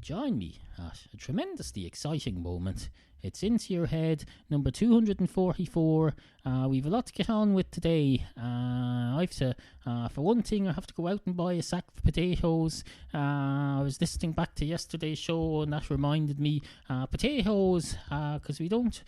join me at a tremendously exciting moment. It's Into Your Head, number 244. We've a lot to get on with today. For one thing, I have to go out and buy a sack of potatoes. I was listening back to yesterday's show, and that reminded me, potatoes, because we don't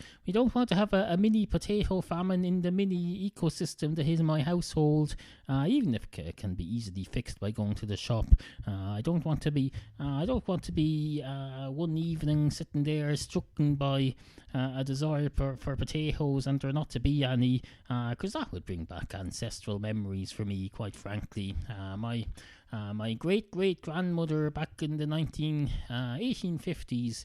want to have a mini potato famine in the mini ecosystem that is my household. Even if it can be easily fixed by going to the shop. I don't want to be one evening sitting there struck by a desire for potatoes and there not to be any, because that would bring back ancestral memories for me, quite frankly. My great-great-grandmother back in the 1850s,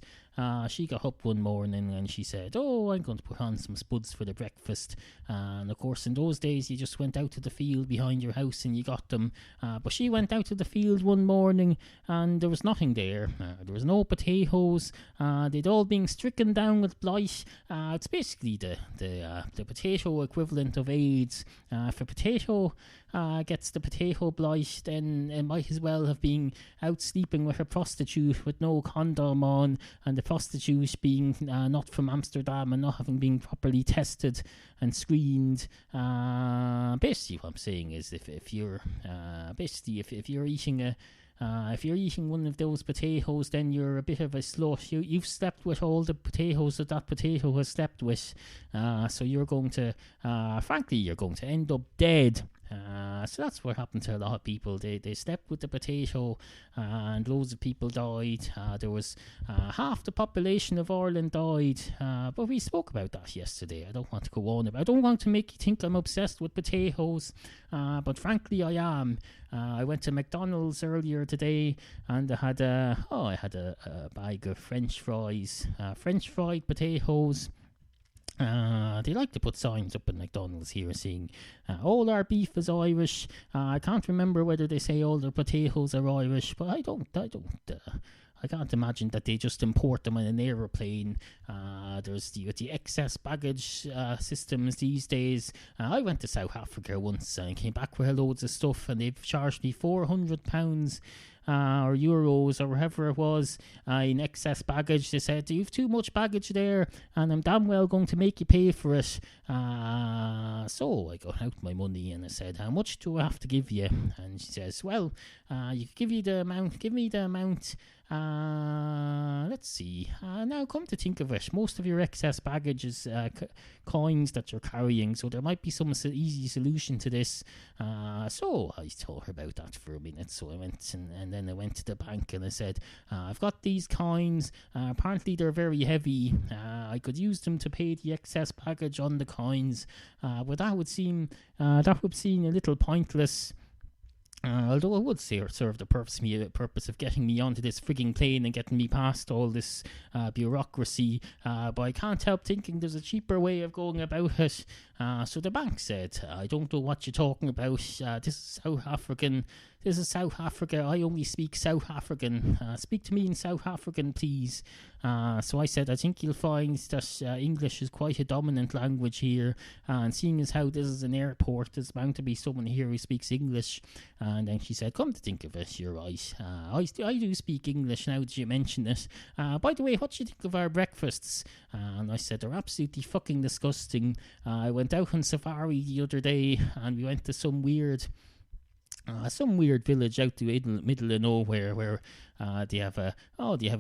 she got up one morning and she said, "Oh, I'm going to put on some spuds for the breakfast." And of course, in those days, you just went out to the field behind your house and you got them. But she went out to the field one morning and there was nothing there. There was no potatoes. They'd all been stricken down with blight. It's basically the potato equivalent of AIDS. If a potato gets the potato blight, then it might as well have been out sleeping with a prostitute with no condom on, and the prostitute being not from Amsterdam and not having been properly tested and screened. Basically what I'm saying is if you're eating if you're eating one of those potatoes, then you're a bit of a slut. You've slept with all the potatoes that potato has slept with. So you're going to end up dead. So that's what happened to a lot of people. They slept with the potato, and loads of people died. There was half the population of Ireland died, but we spoke about that yesterday. I don't want to go on about. I don't want to make you think I'm obsessed with potatoes, but frankly I am. I went to McDonald's earlier today, and I had a bag of French fries, French fried potatoes. They like to put signs up at McDonald's here saying all our beef is Irish. I can't remember whether they say all their potatoes are Irish, but I can't imagine that they just import them on an aeroplane. There's the excess baggage systems these days. I went to South Africa once and came back with loads of stuff, and they've charged me £400 or euros or whatever it was in excess baggage. They said, "You've too much baggage there, and I'm damn well going to make you pay for it." So I got out my money and I said, "How much do I have to give you?" And she says, "Well, you give me the amount. Let's see. Now, come to think of it, most of your excess baggage is coins that you're carrying, so there might be some easy solution to this." So I told her about that for a minute. So I went and then I went to the bank and I said, "I've got these coins. Apparently they're very heavy. I could use them to pay the excess baggage on the coins, but that would seem a little pointless." Although it would serve the purpose of getting me onto this frigging plane and getting me past all this bureaucracy, but I can't help thinking there's a cheaper way of going about it. So the bank said, "I don't know what you're talking about. This is South African. This is South Africa. I only speak South African. Speak to me in South African, please." So I said, "I think you'll find that English is quite a dominant language here, and seeing as how this is an airport, there's bound to be someone here who speaks English." And then she said, "Come to think of it, you're right. I do speak English now that you mention it. By the way, what do you think of our breakfasts?" And I said, "They're absolutely fucking disgusting. I went out on safari the other day, and we went to some weird village out the middle of nowhere where they have a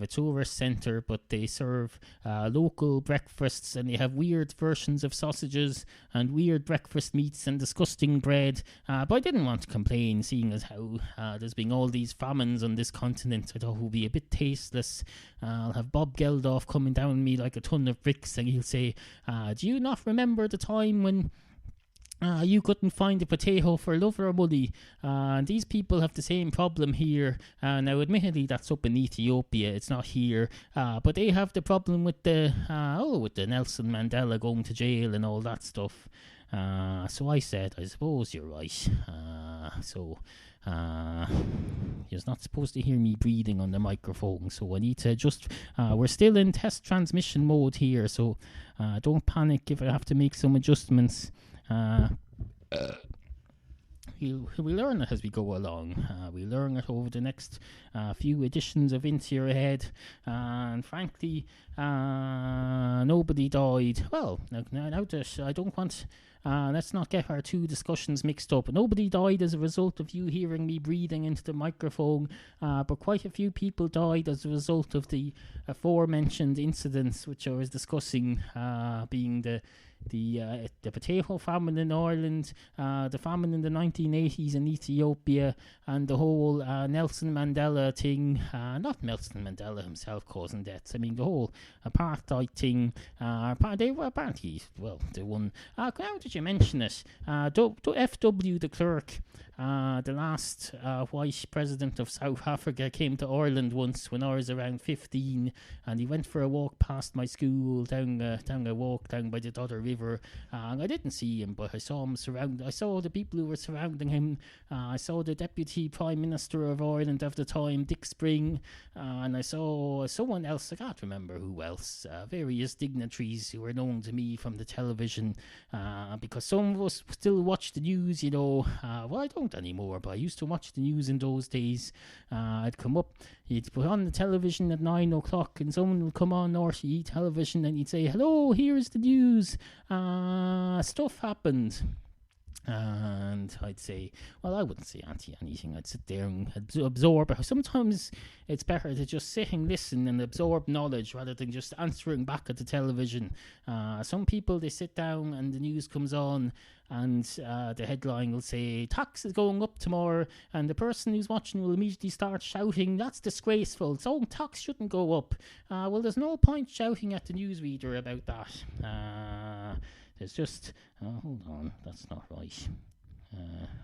tourist centre, but they serve local breakfasts, and they have weird versions of sausages and weird breakfast meats and disgusting bread. But I didn't want to complain, seeing as how there's been all these famines on this continent. I thought it would be a bit tasteless. I'll have Bob Geldof coming down on me like a ton of bricks, and he'll say, "Do you not remember the time when you couldn't find a potato for love or money?" And these people have the same problem here. Now, admittedly, that's up in Ethiopia. It's not here. But they have the problem with the Nelson Mandela going to jail and all that stuff. So I said, "I suppose you're right." You're not supposed to hear me breathing on the microphone, so I need to just... we're still in test transmission mode here, so don't panic if I have to make some adjustments. we learn it as we go along. We learn it over the next few editions of Into Your Head. And frankly, nobody died. Well, now that I don't want... let's not get our two discussions mixed up. Nobody died as a result of you hearing me breathing into the microphone, but quite a few people died as a result of the aforementioned incidents which I was discussing, being the potato famine in Ireland, the famine in the 1980s in Ethiopia, and the whole Nelson Mandela thing. Not Nelson Mandela himself causing deaths. I mean, the whole apartheid thing. They were apparently, well, the one... how did you mention it? F.W. de Klerk, the last white president of South Africa, came to Ireland once when I was around 15, and he went for a walk past my school down a walk down by the Dodder River, and I didn't see him, but I saw him I saw the people who were surrounding him. I saw the Deputy Prime Minister of Ireland of the time, Dick Spring, and I saw someone else, I can't remember who else, various dignitaries who were known to me from the television, because some of us still watch the news, you know. Well, I don't anymore, but I used to watch the news in those days. I'd come up, you'd put on the television at 9 o'clock, and someone would come on RTE television, and you'd say, hello, here's the news, stuff happened. And I'd say, well, I wouldn't say anything. I'd sit there and absorb. Sometimes it's better to just sit and listen and absorb knowledge rather than just answering back at the television. Some people, they sit down and the news comes on, and the headline will say, tax is going up tomorrow, and the person who's watching will immediately start shouting, that's disgraceful, so tax shouldn't go up. Well, there's no point shouting at the newsreader about that. There's just... hold on, that's not right.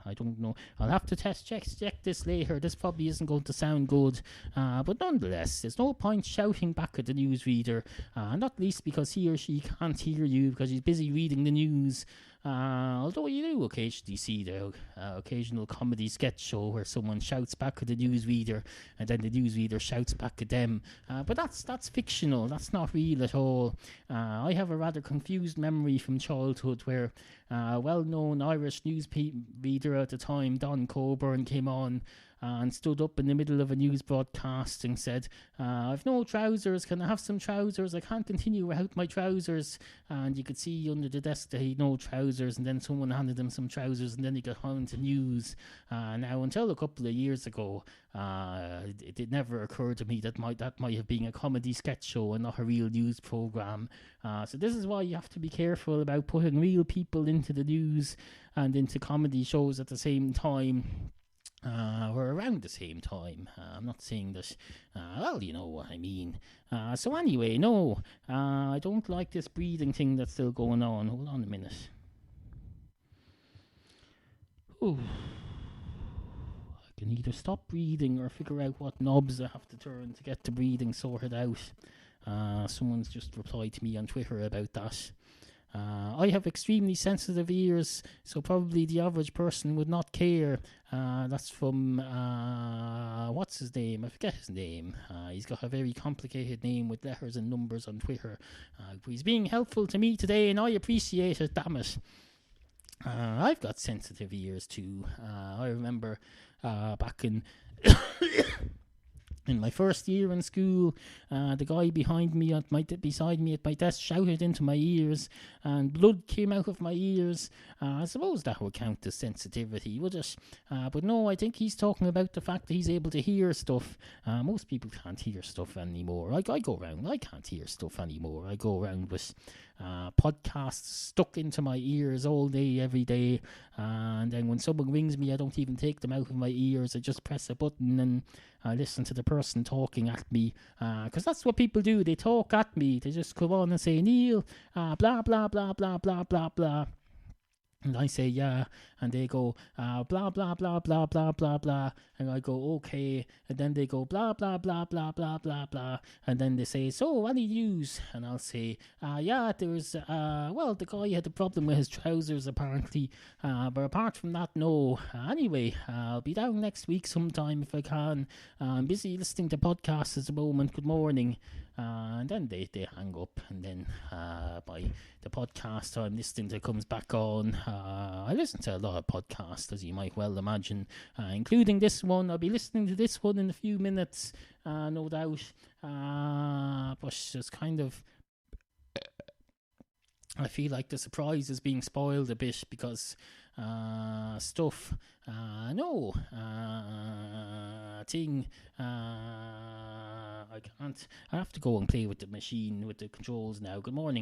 I don't know. I'll have to check this later. This probably isn't going to sound good. But nonetheless, there's no point shouting back at the newsreader, not least because he or she can't hear you because he's busy reading the news. Although you do occasionally see the occasional comedy sketch show where someone shouts back at the newsreader and then the newsreader shouts back at them. But that's fictional. That's not real at all. I have a rather confused memory from childhood where well-known Irish newsreader at the time, Don Coburn, came on and stood up in the middle of a news broadcast and said, I've no trousers, can I have some trousers? I can't continue without my trousers. And you could see under the desk that he had no trousers, and then someone handed him some trousers, and then he got on to news. Now, until a couple of years ago, it never occurred to me that might have been a comedy sketch show and not a real news programme. So this is why you have to be careful about putting real people into the news and into comedy shows at the same time. Or around the same time. I'm not saying that, well, you know what I mean. So anyway, no, I don't like this breathing thing that's still going on. Hold on a minute. Ooh. I can either stop breathing or figure out what knobs I have to turn to get the breathing sorted out. Someone's just replied to me on Twitter about that. I have extremely sensitive ears, so probably the average person would not care. That's from, what's his name? I forget his name. He's got a very complicated name with letters and numbers on Twitter. He's being helpful to me today, and I appreciate it, damn it. I've got sensitive ears too. I remember back in... In my first year in school, the guy beside me at my desk shouted into my ears, and blood came out of my ears. I suppose that would count as sensitivity, would it? But no, I think he's talking about the fact that he's able to hear stuff. Most people can't hear stuff anymore. I go around, I can't hear stuff anymore. I go around with podcasts stuck into my ears all day, every day. And then when someone rings me, I don't even take them out of my ears. I just press a button and I listen to the person talking at me, because that's what people do. They talk at me. They just come on and say, Neil, blah, blah, blah, blah, blah, blah, blah. And I say, yeah, and they go, blah, blah, blah, blah, blah, blah, blah, and I go, okay, and then they go, blah, blah, blah, blah, blah, blah, blah, and then they say, so, any news? And I'll say, yeah, there's, well, the guy had a problem with his trousers, apparently, but apart from that, no. Anyway, I'll be down next week sometime if I can. I'm busy listening to podcasts at the moment. Good morning. and then they hang up, and then by the podcast I'm listening to comes back on. I listen to a lot of podcasts, as you might well imagine, including this one. I'll be listening to this one in a few minutes, no doubt, but it's kind of, I feel like the surprise is being spoiled a bit because stuff, thing, I can't, I have to go and play with the machine, with the controls now. Good morning.